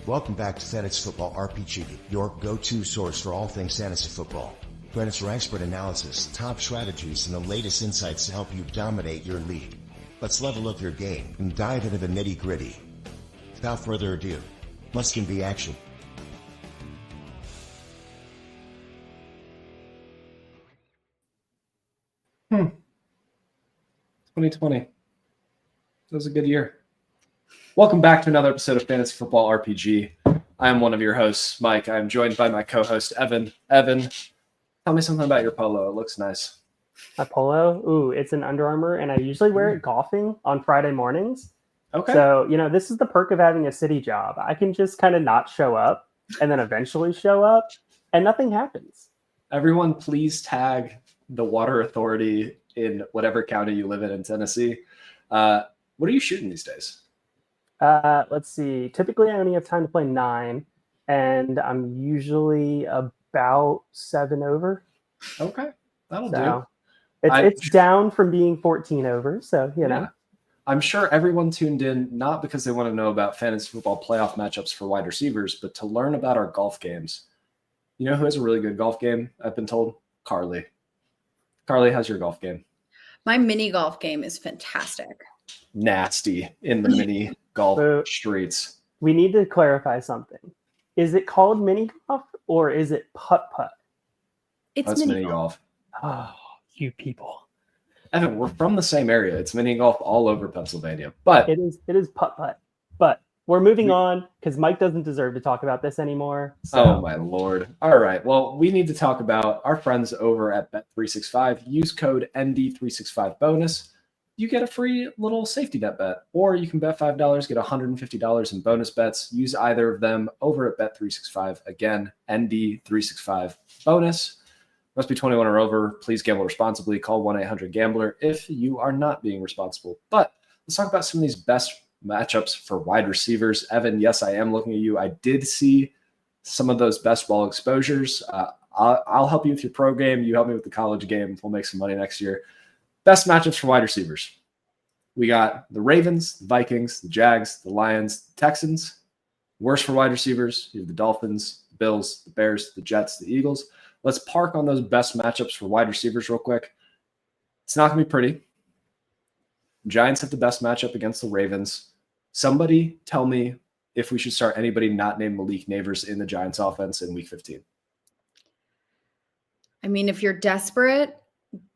Welcome back to Fantasy Football RPG, your go-to source for all things fantasy football. Join us for expert analysis, top strategies, and the latest insights to help you dominate your league. Let's level up your game and dive into the nitty-gritty. Without further ado, let's get the action. Hmm. 2020. That was a good year. Welcome back to another episode of Fantasy Football RPG. I am one of your hosts, Mike. I am joined by my co-host, Evan. Evan, tell me something about your polo. It looks nice. My polo? Ooh, it's an Under Armour, and I usually wear it golfing on Friday mornings. Okay. So, this is the perk of having a city job. I can just kind of not show up and then eventually show up, and nothing happens. Everyone, please tag the water authority in whatever county you live in Tennessee. What are you shooting these days? Let's see. Typically, I only have time to play 9, and I'm usually about 7 over. Okay, that'll do. It's down from being 14 over, so, know. I'm sure everyone tuned in, not because they want to know about fantasy football playoff matchups for wide receivers, but to learn about our golf games. You know who has a really good golf game, I've been told? Carly. Carly, how's your golf game? My mini golf game is fantastic. Nasty in the mini golf streets. We need to clarify something. Is it called mini golf or is it putt-putt? That's mini golf. Oh, you people. Evan, we're from the same area. It's mini golf all over Pennsylvania. But it is putt-putt. But we're moving on because Mike doesn't deserve to talk about this anymore. So. Oh, my Lord. All right. Well, we need to talk about our friends over at Bet365. Use code ND365bonus. You get a free little safety net bet, or you can bet $5, get $150 in bonus bets. Use either of them over at Bet365. Again, ND365 bonus. Must be 21 or over. Please gamble responsibly. Call 1-800-GAMBLER if you are not being responsible. But let's talk about some of these best matchups for wide receivers. Evan, yes, I am looking at you. I did see some of those best ball exposures. I'll help you with your pro game. You help me with the college game. We'll make some money next year. Best matchups for wide receivers. We got the Ravens, the Vikings, the Jags, the Lions, the Texans. Worst for wide receivers, you have the Dolphins, the Bills, the Bears, the Jets, the Eagles. Let's park on those best matchups for wide receivers real quick. It's not going to be pretty. Giants have the best matchup against the Ravens. Somebody tell me if we should start anybody not named Malik Neighbors in the Giants offense in week 15. I mean, if you're desperate,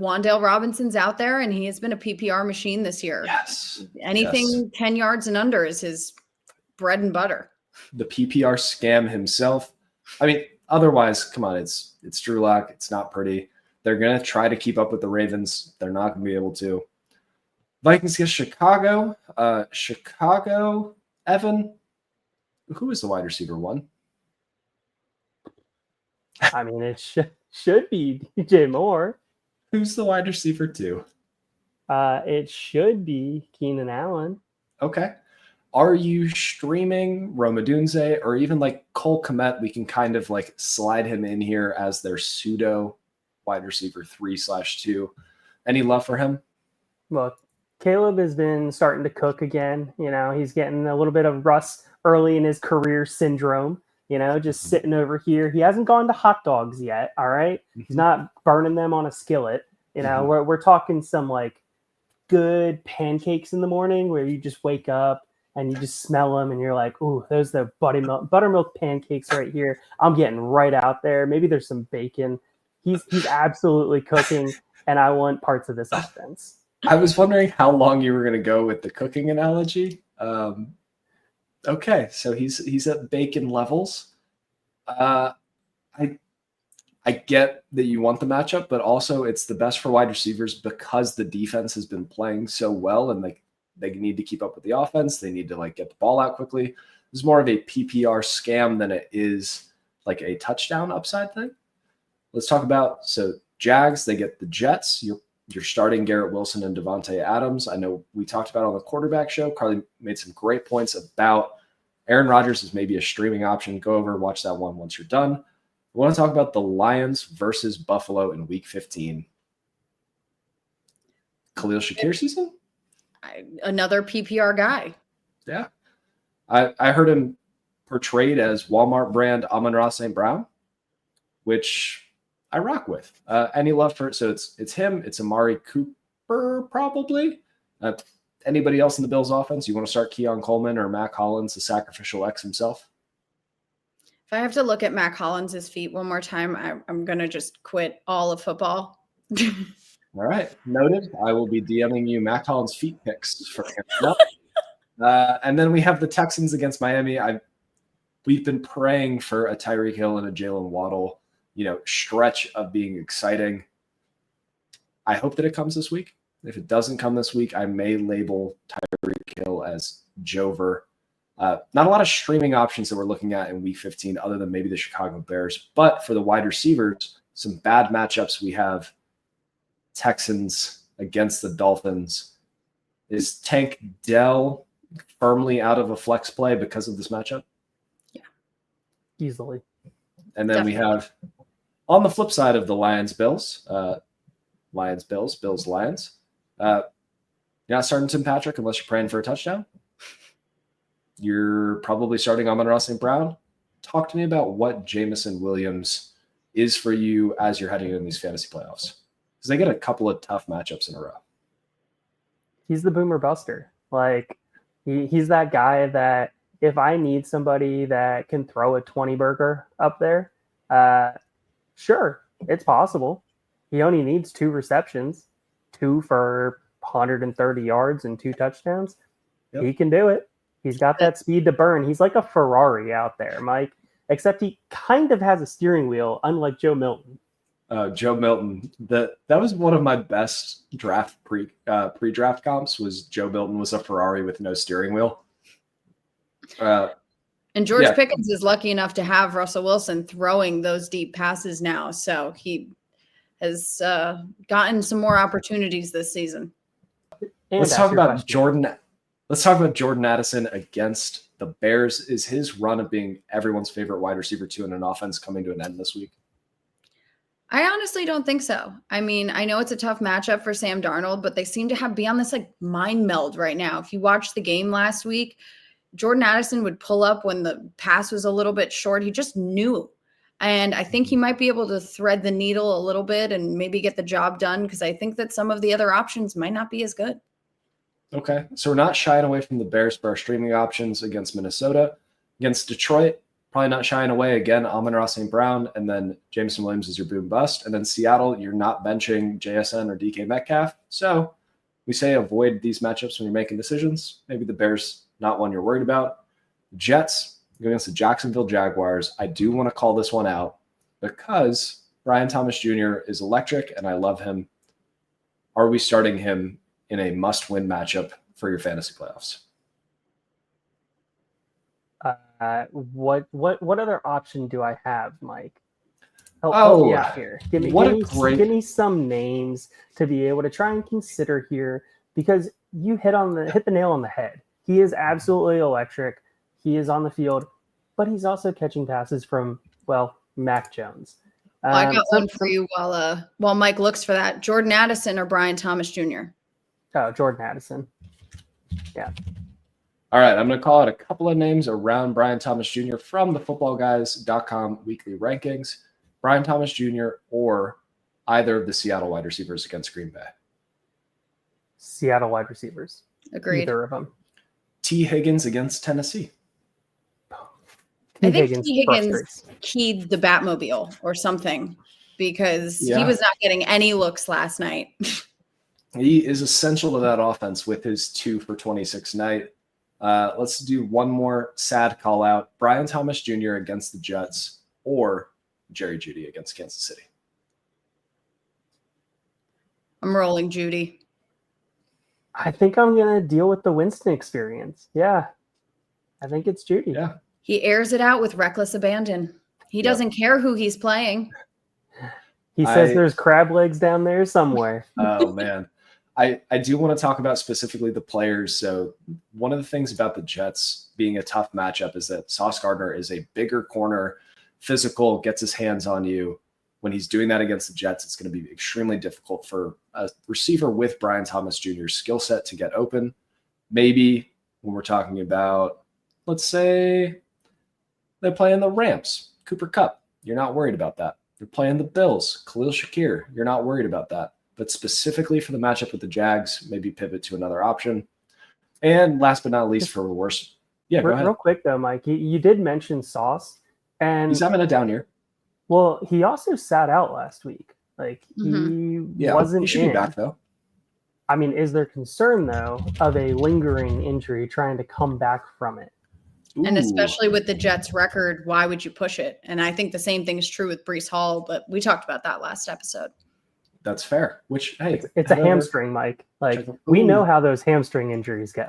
Wan'Dale Robinson's out there, and he has been a PPR machine this year. Yes. Anything 10 yards and under is his bread and butter. The PPR scam himself. I mean, otherwise, come on, it's Drew Lock. It's not pretty. They're going to try to keep up with the Ravens. They're not going to be able to. Vikings against Chicago. Chicago, Evan. Who is the wide receiver one? I mean, it should be DJ Moore. Who's the wide receiver two? It should be Keenan Allen. Okay. Are you streaming Rome Odunze or even like Cole Kmet? We can kind of like slide him in here as their pseudo wide receiver 3/2. Any love for him? Well, Caleb has been starting to cook again. He's getting a little bit of rust early in his career syndrome. Just sitting over here. He hasn't gone to hot dogs yet. All right. He's not burning them on a skillet. We're talking some like good pancakes in the morning where you just wake up and you just smell them and you're like, ooh, those are the buttermilk pancakes right here. I'm getting right out there. Maybe there's some bacon. He's absolutely cooking, and I want parts of this offense. I was wondering how long you were going to go with the cooking analogy. Okay, so he's at bacon levels. I get that you want the matchup, but also it's the best for wide receivers because the defense has been playing so well, and they need to keep up with the offense. They need to like get the ball out quickly. It's more of a PPR scam than it is like a touchdown upside thing. Let's talk about Jags. They get the Jets. You're starting Garrett Wilson and Devontae Adams. I know we talked about on the quarterback show. Carly made some great points about Aaron Rodgers is maybe a streaming option. Go over, watch that one once you're done. We want to talk about the Lions versus Buffalo in Week 15. Khalil Shakir season? Another PPR guy. Yeah. I heard him portrayed as Walmart brand Amon-Ra St. Brown, which I rock with. Any love for it? So it's him. It's Amari Cooper, probably. Anybody else in the Bills offense? You want to start Keon Coleman or Mac Hollins, the sacrificial X himself? If I have to look at Mac Hollins' feet one more time, I'm going to just quit all of football. All right. Noted. I will be DMing you Mac Hollins' feet picks for him. And then we have the Texans against Miami. We've been praying for a Tyreek Hill and a Jalen Waddle, stretch of being exciting. I hope that it comes this week. If it doesn't come this week, I may label Tyreek Hill as Jover. Not a lot of streaming options that we're looking at in Week 15, other than maybe the Chicago Bears. But for the wide receivers, some bad matchups. We have Texans against the Dolphins. Is Tank Dell firmly out of a flex play because of this matchup? Yeah, easily. And then we have on the flip side of the Lions Bills, Bills Lions. You're not starting Tim Patrick unless you're praying for a touchdown. You're probably starting Amon-Ra St. Brown. Talk to me about what Jameson Williams is for you as you're heading in these fantasy playoffs, because they get a couple of tough matchups in a row. He's the boomer buster. Like he's that guy that if I need somebody that can throw a 20 burger up there, sure, it's possible. He only needs 2 receptions, 2 for 130 yards and 2 touchdowns. Yep. He can do it. He's got that speed to burn. He's like a Ferrari out there, Mike, except he kind of has a steering wheel, unlike Joe Milton. Joe Milton. That was one of my best draft pre-draft comps. Was Joe Milton was a Ferrari with no steering wheel. And George Pickens is lucky enough to have Russell Wilson throwing those deep passes now, so he has gotten some more opportunities this season. Let's talk about Jordan Addison against the Bears. Is his run of being everyone's favorite wide receiver 2 in an offense coming to an end this week? I honestly don't think so. I mean, I know it's a tough matchup for Sam Darnold, but they seem to be on this mind meld right now. If you watched the game last week, Jordan Addison would pull up when the pass was a little bit short. He just knew. And I think he might be able to thread the needle a little bit and maybe get the job done, because I think that some of the other options might not be as good. Okay. So we're not shying away from the Bears for our streaming options against Minnesota. Against Detroit, probably not shying away. Again, Amon-Ra St. Brown, and then Jameson Williams is your boom bust. And then Seattle, you're not benching JSN or DK Metcalf. So we say avoid these matchups when you're making decisions. Maybe the Bears, not one you're worried about. Jets against the Jacksonville Jaguars. I do want to call this one out because Brian Thomas Jr. is electric and I love him. Are we starting him in a must-win matchup for your fantasy playoffs? What other option do I have, Mike? Help me out here. Give me some names to be able to try and consider here, because you hit the nail on the head. He is absolutely electric. He is on the field, but he's also catching passes from, Mac Jones. I got one for you while Mike looks for that. Jordan Addison or Brian Thomas Jr.? Oh, Jordan Addison. Yeah. All right, I'm going to call out a couple of names around Brian Thomas Jr. from the footballguys.com weekly rankings. Brian Thomas Jr. or either of the Seattle wide receivers against Green Bay. Seattle wide receivers. Agreed. Either of them. T. Higgins against Tennessee. I think T. Higgins keyed the Batmobile or something, because he was not getting any looks last night. He is essential to that offense with his 2 for 26 night. Let's do one more sad call out. Brian Thomas Jr. against the Jets or Jerry Jeudy against Kansas City. I'm rolling Jeudy. I think I'm going to deal with the Winston experience. Yeah. I think it's Jeudy. Yeah. He airs it out with reckless abandon. He doesn't care who he's playing. He says there's crab legs down there somewhere. Oh, man. I do want to talk about specifically the players. So one of the things about the Jets being a tough matchup is that Sauce Gardner is a bigger corner, physical, gets his hands on you. When he's doing that against the Jets, it's going to be extremely difficult for a receiver with Brian Thomas Jr.'s skill set to get open. Maybe when we're talking about, let's say, They're playing the Rams, Cooper Kupp. You're not worried about that. They're playing the Bills, Khalil Shakir. You're not worried about that. But specifically for the matchup with the Jags, maybe pivot to another option. And last but not least, for worse. Yeah, go ahead. Real quick, though, Mike, you did mention Sauce. And he's having a down year. Well, he also sat out last week. Like, he wasn't he should be back, though. I mean, is there concern, though, of a lingering injury trying to come back from it? Ooh. And especially with the Jets' record, why would you push it? And I think the same thing is true with Breece Hall, but we talked about that last episode. That's fair. Which, hey, it's a hamstring, Mike. Like, we know how those hamstring injuries go.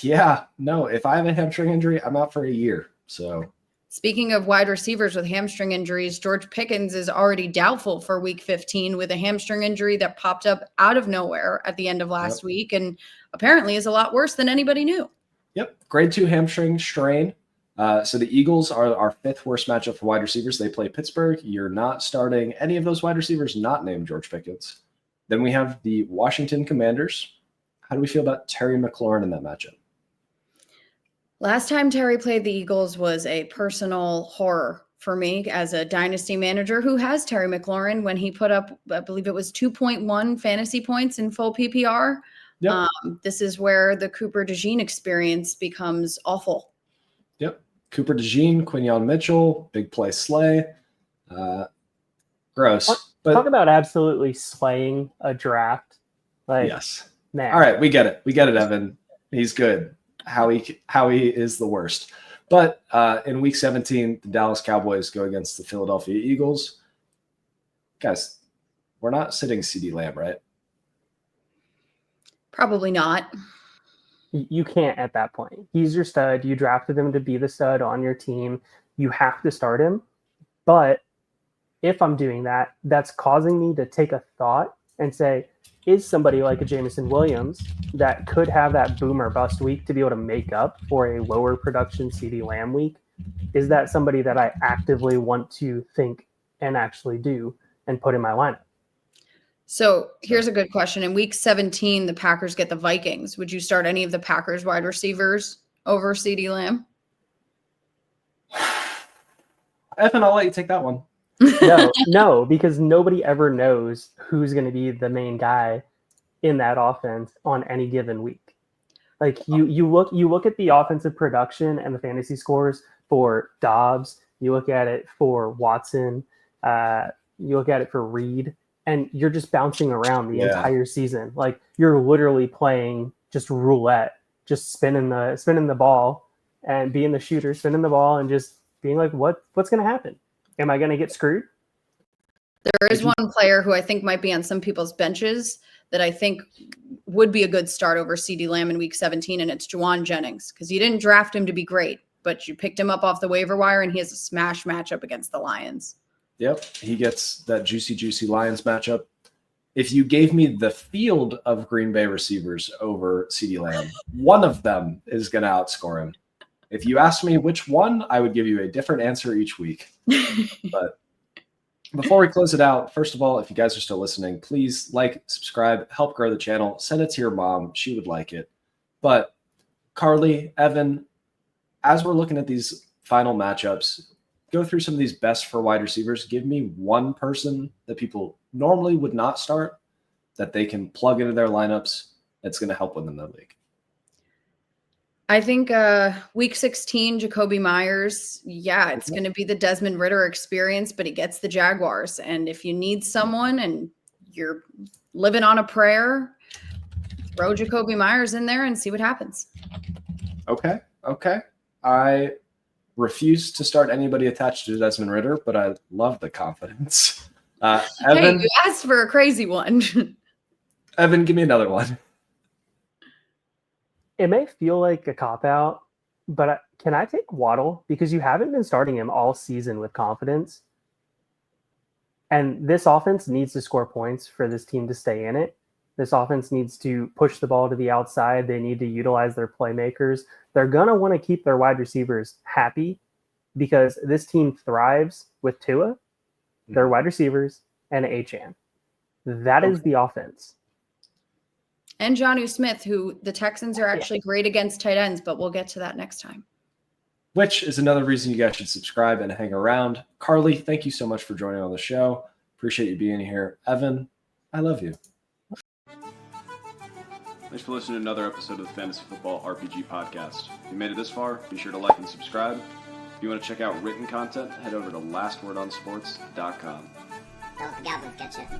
Yeah, no. If I have a hamstring injury, I'm out for a year. So, speaking of wide receivers with hamstring injuries, George Pickens is already doubtful for Week 15 with a hamstring injury that popped up out of nowhere at the end of last week, and apparently is a lot worse than anybody knew. Yep, grade 2 hamstring strain. So the Eagles are our 5th worst matchup for wide receivers. They play Pittsburgh. You're not starting any of those wide receivers not named George Pickens. Then we have the Washington Commanders. How do we feel about Terry McLaurin in that matchup? Last time Terry played the Eagles was a personal horror for me as a dynasty manager who has Terry McLaurin when he put up, I believe it was 2.1 fantasy points in full PPR. Yep. This is where the Cooper DeJean experience becomes awful. Yep. Cooper DeJean, Quinyon Mitchell, big play slay. Gross. But talk about absolutely slaying a draft. Like, yes. Man. All right, we get it. We get it, Evan. He's good. How he is the worst. But in Week 17, the Dallas Cowboys go against the Philadelphia Eagles. Guys, we're not sitting CeeDee Lamb, right? Probably not. You can't at that point. He's your stud. You drafted him to be the stud on your team. You have to start him. But if I'm doing that, that's causing me to take a thought and say, is somebody like a Jameson Williams that could have that boom or bust week to be able to make up for a lower production CeeDee Lamb week? Is that somebody that I actively want to think and actually do and put in my lineup? So here's a good question. In Week 17, the Packers get the Vikings. Would you start any of the Packers wide receivers over CeeDee Lamb? Evan, I'll let you take that one. No, because nobody ever knows who's going to be the main guy in that offense on any given week. Like you look at the offensive production and the fantasy scores for Dobbs. You look at it for Watson. You look at it for Reed, and you're just bouncing around the entire season. Like you're literally playing just roulette, just spinning the ball and being the shooter, spinning the ball and just being like, what's going to happen? Am I going to get screwed? There is one player who I think might be on some people's benches that I think would be a good start over CeeDee Lamb in Week 17, and it's Juwan Jennings, because you didn't draft him to be great, but you picked him up off the waiver wire, and he has a smash matchup against the Lions. Yep, he gets that juicy Lions matchup. If you gave me the field of Green Bay receivers over CeeDee Lamb, one of them is going to outscore him. If you asked me which one, I would give you a different answer each week. But before we close it out, first of all, if you guys are still listening, please like, subscribe, help grow the channel. Send it to your mom. She would like it. But Carly, Evan, as we're looking at these final matchups, go through some of these best for wide receivers. Give me one person that people normally would not start that they can plug into their lineups that's going to help win in the league. I think Week 16, Jacoby Myers, it's going to be the Desmond Ridder experience, but he gets the Jaguars. And if you need someone and you're living on a prayer, throw Jacoby Myers in there and see what happens. Okay. I refuse to start anybody attached to Desmond Ridder, but I love the confidence. Evan, hey, you asked for a crazy one. Evan, give me another one. It may feel like a cop-out, but can I take Waddle? Because you haven't been starting him all season with confidence. And this offense needs to score points for this team to stay in it. This offense needs to push the ball to the outside. They need to utilize their playmakers. They're going to want to keep their wide receivers happy because this team thrives with Tua, their wide receivers, and Achane. That is the offense. And Jonnu Smith, who the Texans are actually great against tight ends, but we'll get to that next time. which is another reason you guys should subscribe and hang around. Carly, thank you so much for joining on the show. Appreciate you being here. Evan, I love you. Thanks for listening to another episode of the Fantasy Football RPG Podcast. If you made it this far, be sure to like and subscribe. If you want to check out written content, head over to lastwordonsports.com. Don't let the Goblins get you.